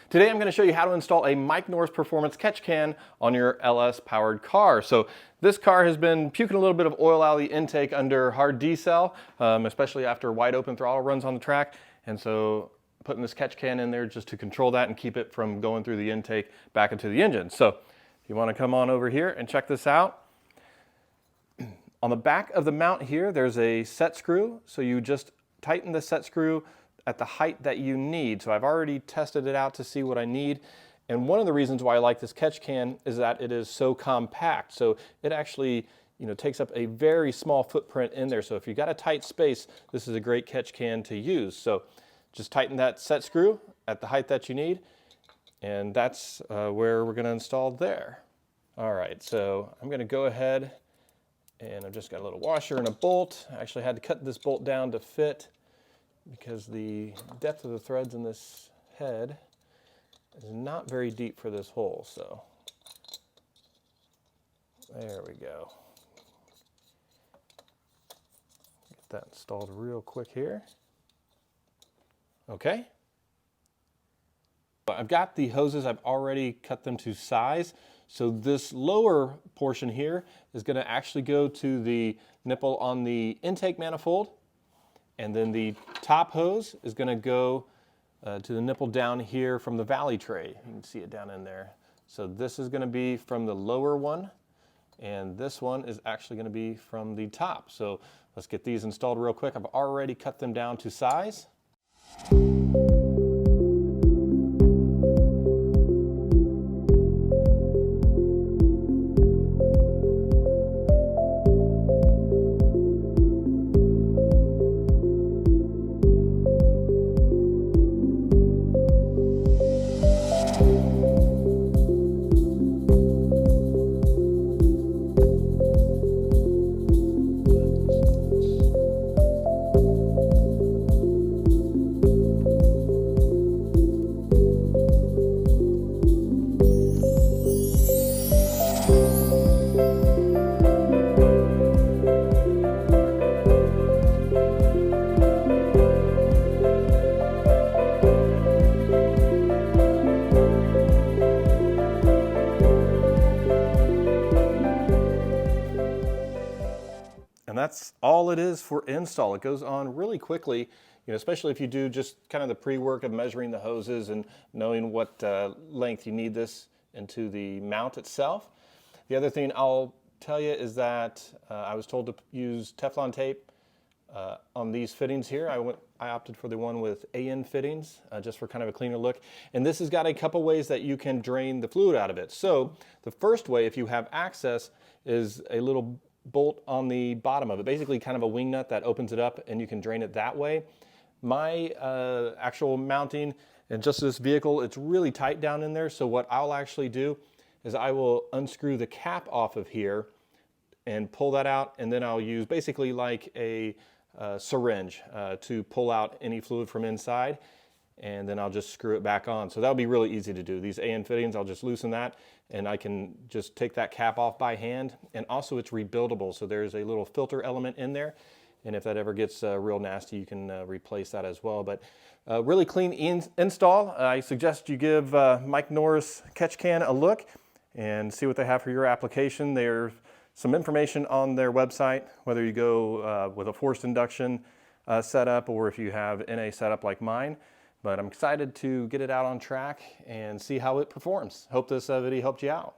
Today I'm going to show you how to install a Mike Norris Performance catch can on your LS powered car. So this car has been puking a little bit of oil out of the intake under hard decel, especially after wide open throttle runs on the track. And so putting this catch can in there just to control that and keep it from going through the intake back into the engine. So if you want to come on over here and check this out. On the back of the mount here, there's a set screw. So you just tighten the set screw at the height that you need. So I've already tested it out to see what I need. And one of the reasons why I like this catch can is that it is so compact. So it actually, takes up a very small footprint in there. So if you've got a tight space, this is a great catch can to use. So just tighten that set screw at the height that you need. And that's where we're gonna install there. All right, so I'm gonna go ahead and I've just got a little washer and a bolt. I actually had to cut this bolt down to fit because the depth of the threads in this head is not very deep for this hole, so there we go. Get that installed real quick here. Okay. I've got the hoses, I've already cut them to size. So this lower portion here is going to actually go to the nipple on the intake manifold. And then the top hose is going to go to the nipple down here from the valley tray. You can see it down in there. So this is going to be from the lower one, and this one is actually going to be from the top. So let's get these installed real quick. I've already cut them down to size. And that's all it is for install. It goes on really quickly, especially if you do just kind of the pre-work of measuring the hoses and knowing what length you need this into the mount itself. The other thing I'll tell you is that I was told to use Teflon tape on these fittings here. I opted for the one with AN fittings just for kind of a cleaner look. And this has got a couple ways that you can drain the fluid out of it. So the first way, if you have access, is a little bolt on the bottom of it, basically kind of a wing nut that opens it up and you can drain it that way. My actual mounting and just this vehicle, it's really tight down in there. So what I'll actually do is I will unscrew the cap off of here and pull that out, and then I'll use basically like a syringe to pull out any fluid from inside, and then I'll just screw it back on. So that'll be really easy to do. These AN fittings, I'll just loosen that and I can just take that cap off by hand. And also it's rebuildable. So there's a little filter element in there. And if that ever gets real nasty, you can replace that as well. But really clean install. I suggest you give Mike Norris Catch Can a look and see what they have for your application. There's some information on their website, whether you go with a forced induction setup or if you have NA setup like mine. But I'm excited to get it out on track and see how it performs. Hope this video helped you out.